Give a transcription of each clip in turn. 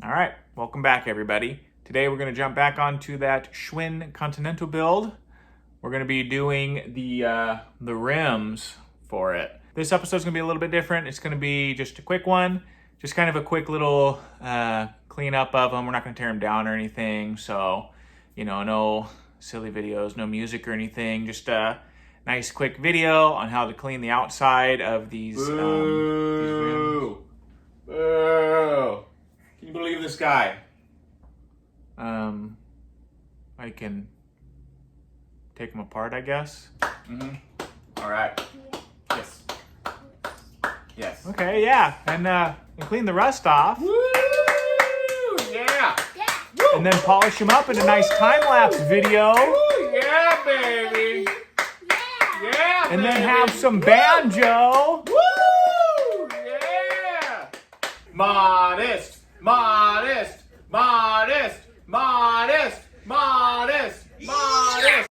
All right, welcome back everybody. Today we're going to jump back onto that Schwinn Continental build. We're going to be doing the rims for it. This episode's going to be a little bit different. It's going to be just a quick one, just kind of a quick little cleanup of them. We're not going to tear them down or anything, so no silly videos, no music or anything. Just a nice quick video on how to clean the outside of these rims. Boo! Can you believe this guy? I can take them apart, I guess. All right. Yes. Yes. Okay, yeah, and clean the rust off. Woo! Yeah. Woo! And then polish them up in a nice time-lapse video. Woo! Yeah, baby. Yeah, And then baby. have some banjo. Woo! Yeah. Modest. Modest. Modest. Modest. Modest. Modest.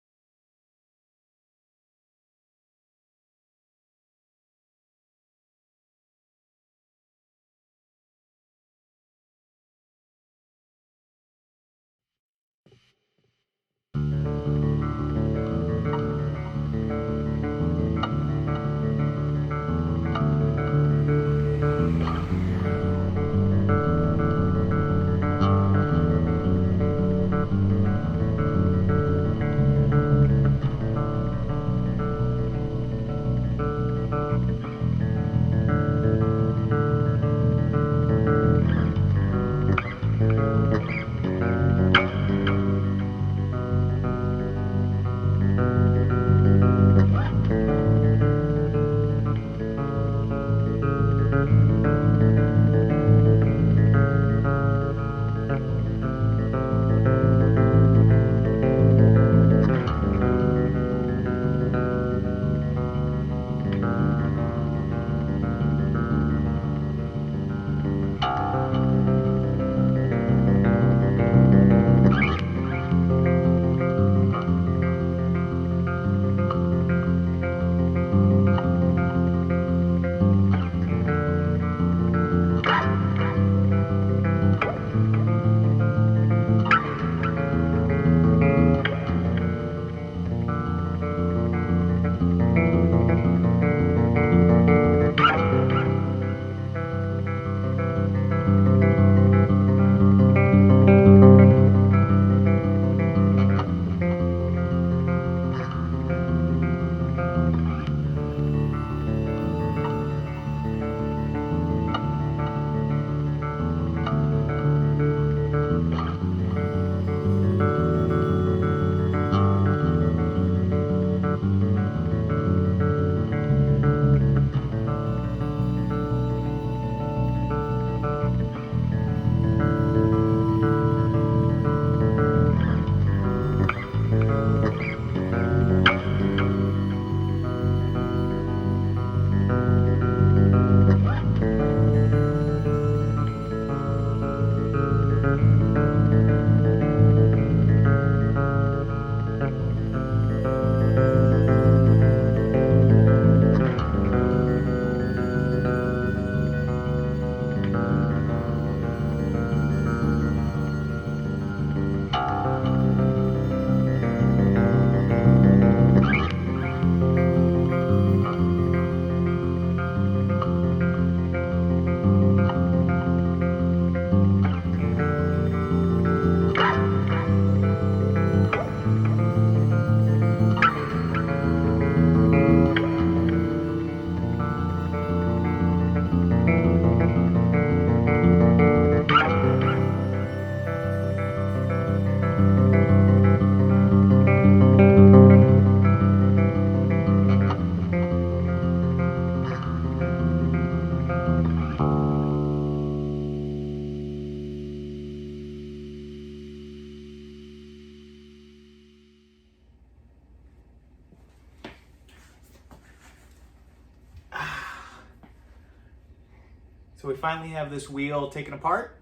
So we finally have this wheel taken apart.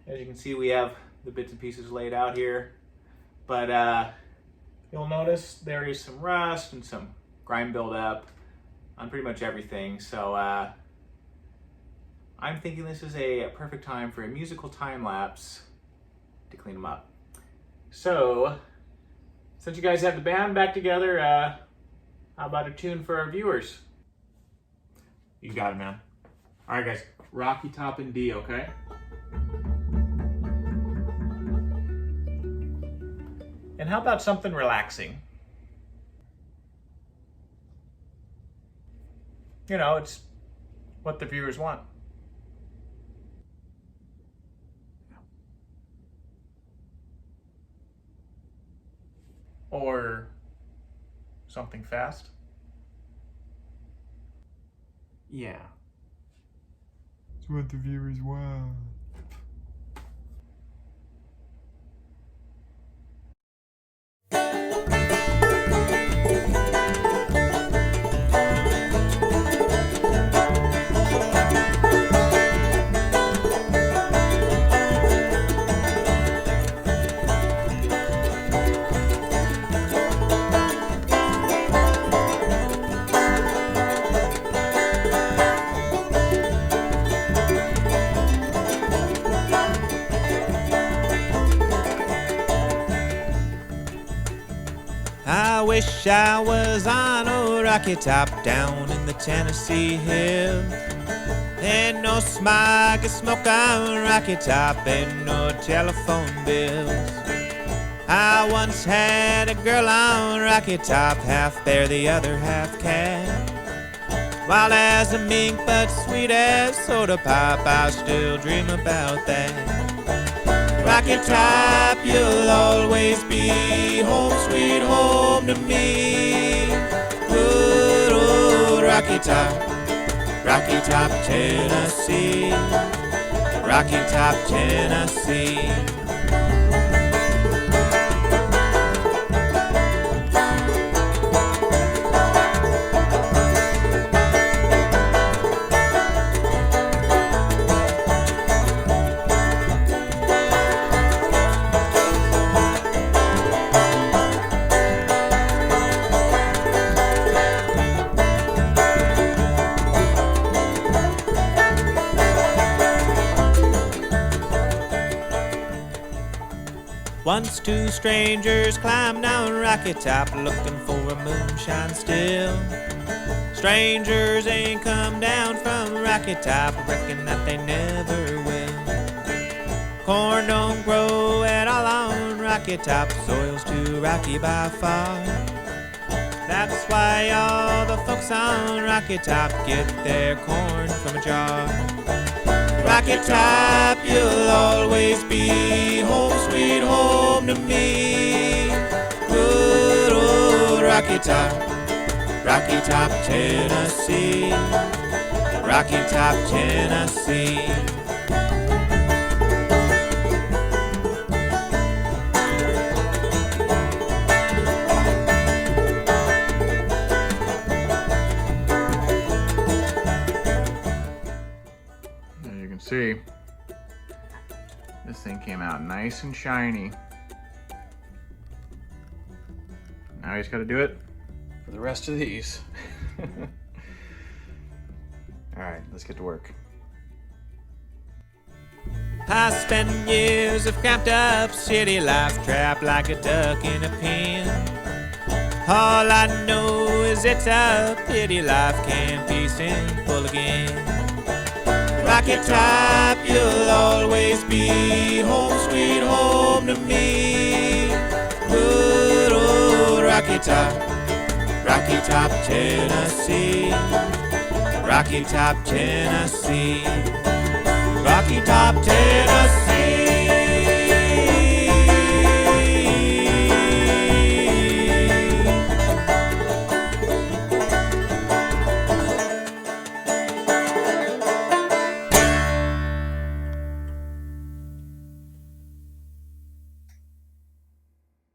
As you can see, we have the bits and pieces laid out here. But you'll notice there is some rust and some grime buildup on pretty much everything. So I'm I'm thinking this is a perfect time for a musical time lapse to clean them up. So, since you guys have the band back together, how about a tune for our viewers? You got it, man. All right, guys. Rocky Top in D, okay? And how about something relaxing? You know, it's what the viewers want. Or something fast. Yeah. It's what the viewers want. I wish I was on a rocky top down in the Tennessee hills. Ain't no smog or smoke on Rocky Top, ain't no telephone bills. I once had a girl on Rocky Top, half bear, the other half cat. Wild as a mink, but sweet as soda pop, I still dream about that. Rocky Top, you'll always be home, sweet home to me. Good old Rocky Top, Tennessee. Rocky Top, Tennessee. Once two strangers climbed down Rocky Top looking for a moonshine still. Strangers ain't come down from Rocky Top, reckon that they never will. Corn don't grow at all on Rocky Top, soil's too rocky by far. That's why all the folks on Rocky Top get their corn from a jar. Rocky Top, you'll always be home, sweet home to me. Good old Rocky Top, Tennessee. Rocky Top, Tennessee. See, this thing came out nice and shiny. Now you just got to do it for the rest of these. All right, let's get to work. I spent years of cramped up city life, trapped like a duck in a pen. All I know is it's a pity life can't be simple again. Rocky Top, you'll always be home, sweet home to me. Good old Rocky Top, Tennessee. Rocky Top, Tennessee. Rocky Top, Tennessee.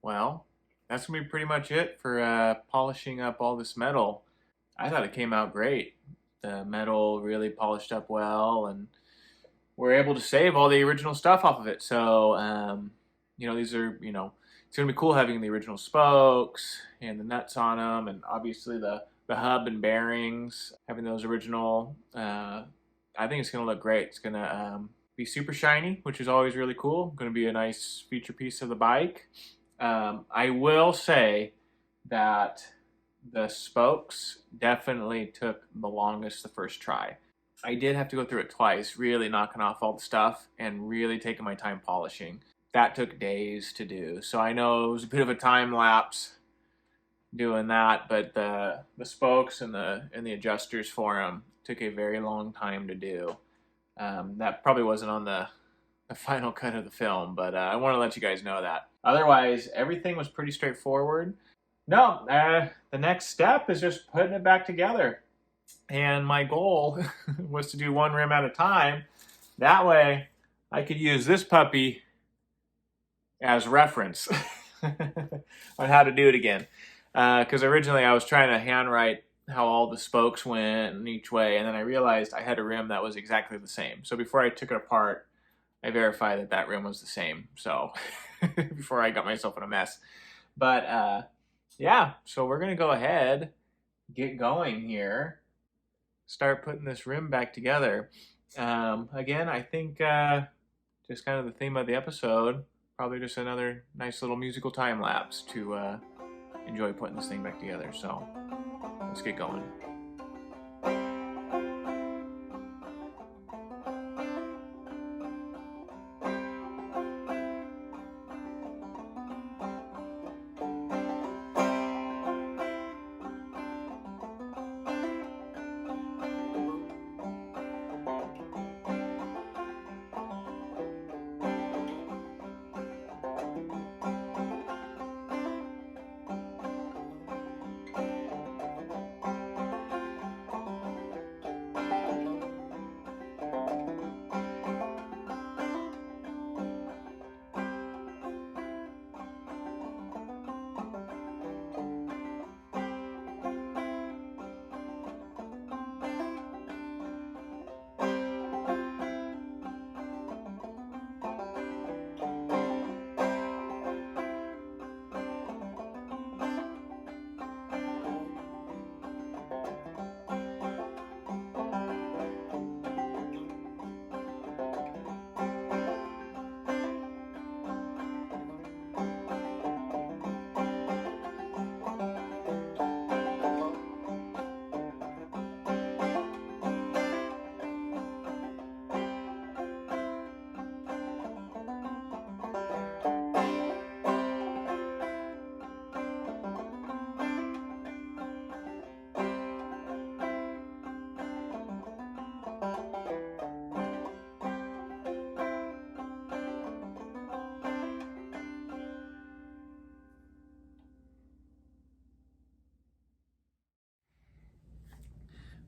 Well, that's gonna be pretty much it for polishing up all this metal. I thought it came out great. The metal really polished up well, and we're able to save all the original stuff off of it. So, you know, these are, you know, it's gonna be cool having the original spokes and the nuts on them, and obviously the hub and bearings, having those original I think it's going to look great. It's going to be super shiny, which is always really cool. Going to be a nice feature piece of the bike. I will say that the spokes definitely took the longest the first try. I did have to go through it twice, really knocking off all the stuff and really taking my time polishing. That took days to do. So I know it was a bit of a time lapse doing that, but the spokes and the adjusters for them took a very long time to do. That probably wasn't on the final cut of the film, but I want to let you guys know that. Otherwise, everything was pretty straightforward. No, the next step is just putting it back together. And my goal was to do one rim at a time. That way, I could use this puppy as reference on how to do it again. Because originally I was trying to handwrite how all the spokes went in each way, and then I realized I had a rim that was exactly the same. So before I took it apart, I verified that that rim was the same. So before I got myself in a mess. But yeah, so we're gonna go ahead, get going here, start putting this rim back together. Again, I think just kind of the theme of the episode, probably just another nice little musical time lapse to enjoy putting this thing back together. So let's get going.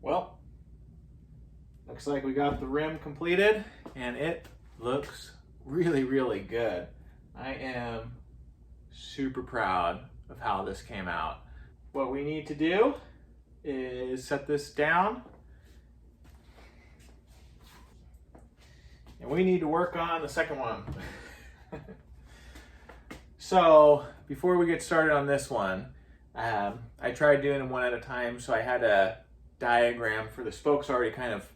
Well, looks like we got the rim completed, and it looks really, really good. I am super proud of how this came out. What we need to do is set this down, and we need to work on the second one. So before we get started on this one, I tried doing them one at a time, so I had a diagram for the spokes already kind of,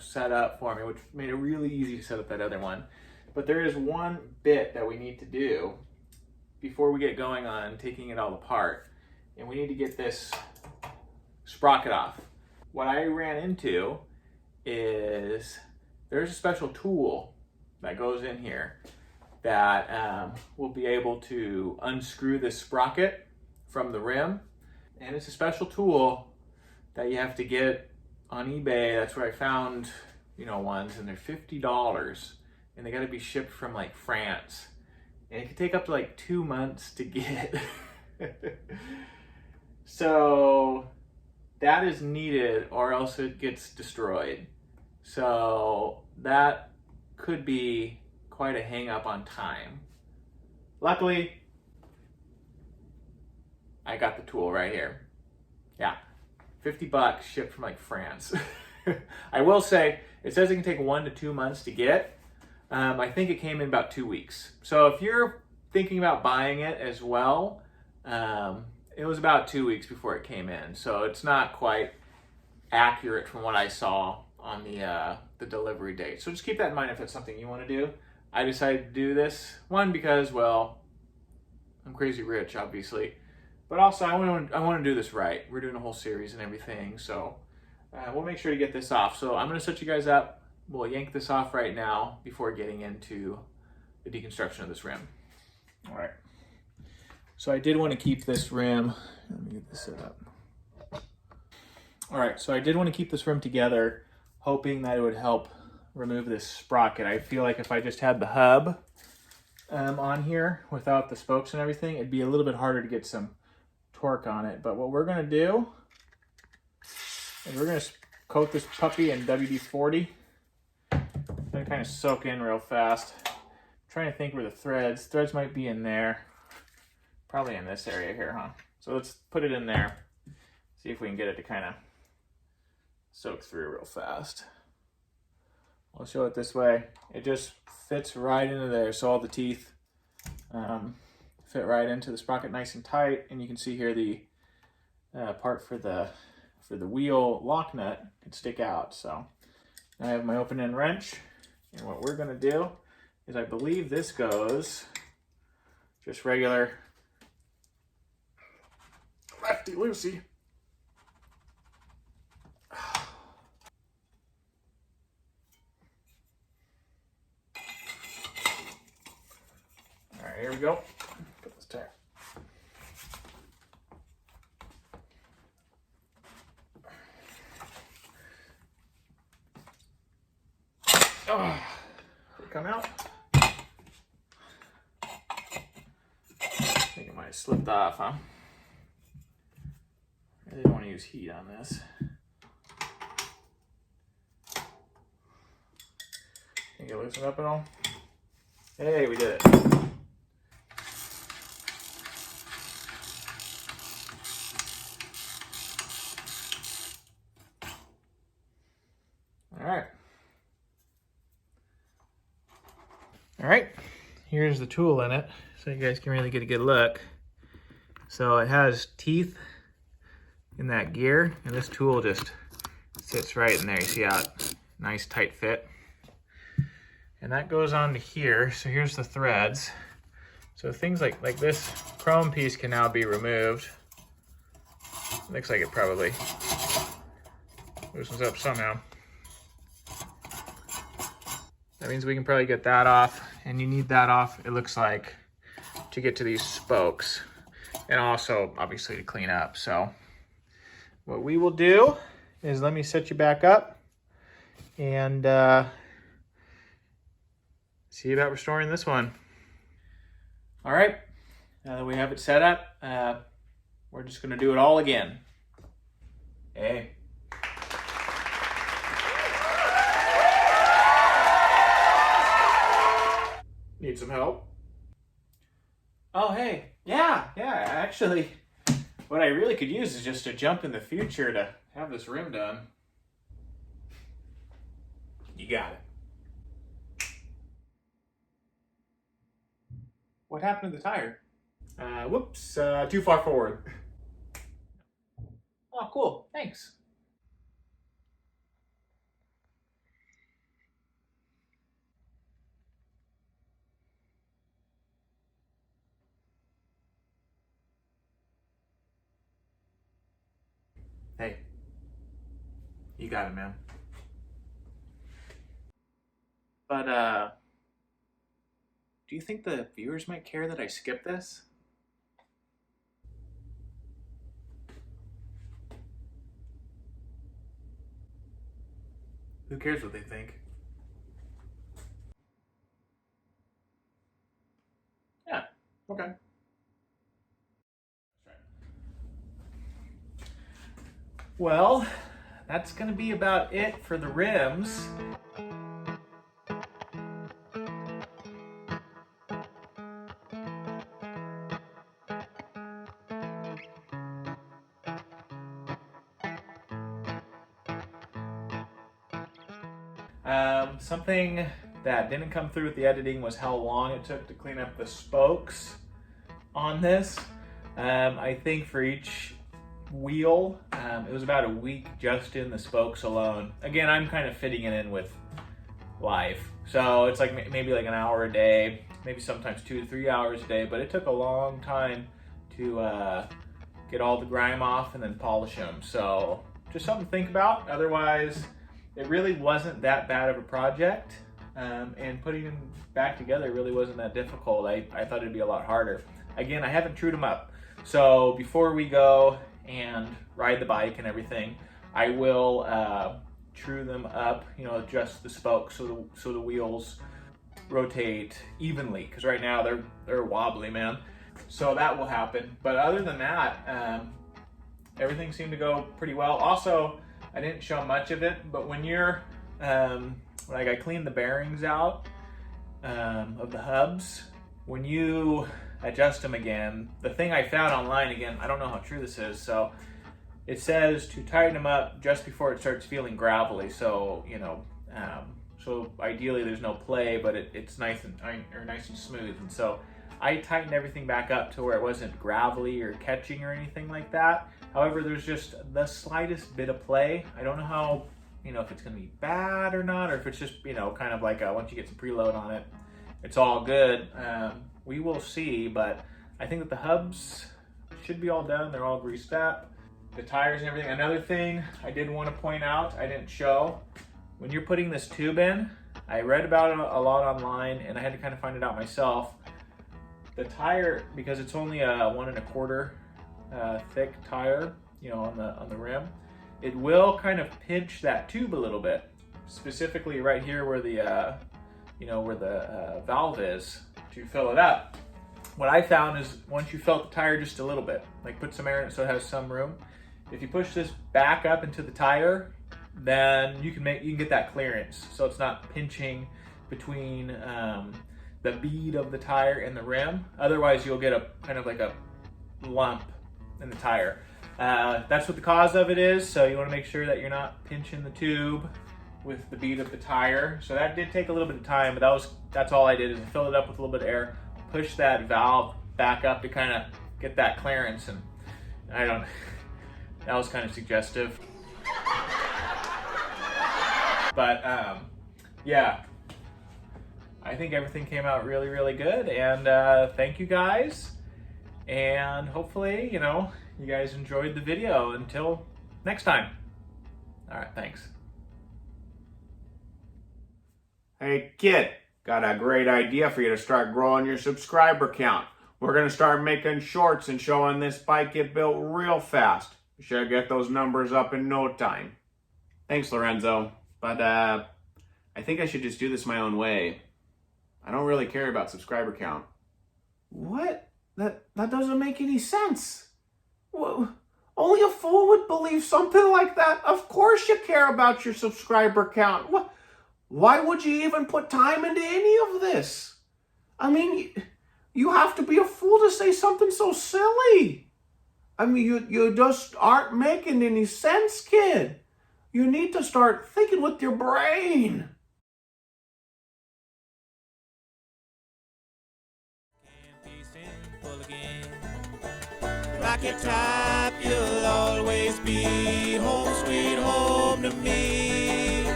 set up for me, which made it really easy to set up that other one. But there is one bit that we need to do before we get going on taking it all apart, and we need to get this sprocket off. What I ran into is there's a special tool that goes in here that will be able to unscrew this sprocket from the rim, and it's a special tool that you have to get on eBay. That's where I found, ones, and they're $50, and they got to be shipped from like France, and it could take up to like 2 months to get. So that is needed, or else it gets destroyed. So that could be quite a hang up on time. Luckily, I got the tool right here. Yeah. $50 shipped from like France. I will say, it says it can take 1 to 2 months to get. I think it came in about 2 weeks. So if you're thinking about buying it as well, it was about 2 weeks before it came in. So it's not quite accurate from what I saw on the delivery date. So just keep that in mind if it's something you want to do. I decided to do this, one, because, well, I'm crazy rich, obviously, but also I want to do this right. We're doing a whole series and everything, so we'll make sure to get this off. So I'm going to set you guys up. We'll yank this off right now before getting into the deconstruction of this rim. All right. So I did want to keep this rim. Let me get this set up. All right, so I did want to keep this rim together, hoping that it would help remove this sprocket. I feel like if I just had the hub on here without the spokes and everything, it'd be a little bit harder to get some torque on it. But what we're gonna do is we're gonna coat this puppy in WD-40. Gonna kind of soak in real fast. I'm trying to think where the threads might be in there. Probably in this area here, huh? So let's put it in there. See if we can get it to kind of soak through real fast. I'll show it this way. It just fits right into there. So all the teeth fit right into the sprocket nice and tight. And you can see here the part for the wheel lock nut can stick out. So I have my open end wrench. And what we're gonna do is, I believe this goes just regular lefty loosey. All right, here we go. Put this tire. Oh, did it come out? I think it might have slipped off, huh? I really don't want to use heat on this. Think it loosened up at all? Hey, we did it. All right, here's the tool in it, so you guys can really get a good look. So it has teeth in that gear, and this tool just sits right in there. You see how nice tight fit? And that goes on to here. So here's the threads. So things like this chrome piece can now be removed. Looks like it probably loosens up somehow. That means we can probably get that off, and you need that off, it looks like, to get to these spokes, and also obviously to clean up. So what we will do is, let me set you back up and see about restoring this one. All right, now that we have it set up, we're just gonna do it all again. Hey. Need some help? Oh, hey. Yeah, actually, what I really could use is just a jump in the future to have this rim done. You got it. What happened to the tire? Whoops, too far forward. Oh, cool, thanks. Hey, you got it, man. But, do you think the viewers might care that I skipped this? Who cares what they think? Yeah, okay. Well, that's going to be about it for the rims. Something that didn't come through with the editing was how long it took to clean up the spokes on this. I think for each wheel. It was about a week just in the spokes alone. Again, I'm kind of fitting it in with life. So it's like maybe like an hour a day, maybe sometimes 2 to 3 hours a day, but it took a long time to get all the grime off and then polish them. So just something to think about. Otherwise, it really wasn't that bad of a project. And putting them back together really wasn't that difficult. I thought it'd be a lot harder. Again, I haven't trued them up. So before we go and ride the bike and everything, I will true them up, you know, adjust the spokes so the wheels rotate evenly, because right now they're wobbly, man. So that will happen. But other than that, everything seemed to go pretty well. Also, I didn't show much of it, but when you're like, I cleaned the bearings out of the hubs. When you adjust them again, the thing I found online, again, I don't know how true this is, so it says to tighten them up just before it starts feeling gravelly. So, you know, so ideally there's no play, but it's nice and smooth. And so I tightened everything back up to where it wasn't gravelly or catching or anything like that. However, there's just the slightest bit of play. I don't know how, you know, if it's gonna be bad or not, or if it's just, you know, kind of like once you get some preload on it, it's all good. We will see, but I think that the hubs should be all done. They're all greased up. The tires and everything. Another thing I did want to point out, I didn't show, when you're putting this tube in, I read about it a lot online and I had to kind of find it out myself. The tire, because it's only a 1 1/4 thick tire, you know, on the rim, it will kind of pinch that tube a little bit, specifically right here where the you know, where the valve is to fill it up. What I found is once you fill the tire just a little bit, like put some air in it so it has some room, if you push this back up into the tire, then you can get that clearance, so it's not pinching between the bead of the tire and the rim. Otherwise, you'll get a kind of like a lump in the tire. That's what the cause of it is, so you want to make sure that you're not pinching the tube with the bead of the tire. So that did take a little bit of time, but that's all I did, is I filled it up with a little bit of air, push that valve back up to kind of get that clearance, and that was kind of suggestive. But yeah, I think everything came out really, really good, and thank you guys, and hopefully, you know, you guys enjoyed the video. Until next time. All right, thanks. Hey kid, got a great idea for you to start growing your subscriber count. We're going to start making shorts and showing this bike get built real fast. We should get those numbers up in no time. Thanks, Lorenzo, but I think I should just do this my own way. I don't really care about subscriber count. What? That doesn't make any sense. Well, only a fool would believe something like that. Of course you care about your subscriber count. What? Why would you even put time into any of this? I mean, you have to be a fool to say something so silly. I mean, you just aren't making any sense, kid. You need to start thinking with your brain. Rocket Top, you'll always be home sweet home to me.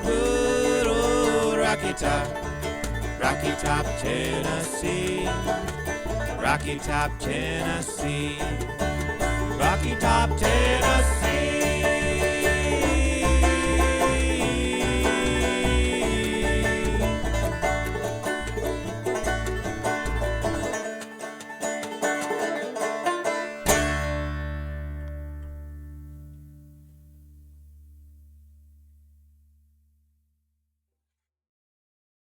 Good old Rocky Top, Tennessee. Rocky Top, Tennessee. Rocky Top, Tennessee.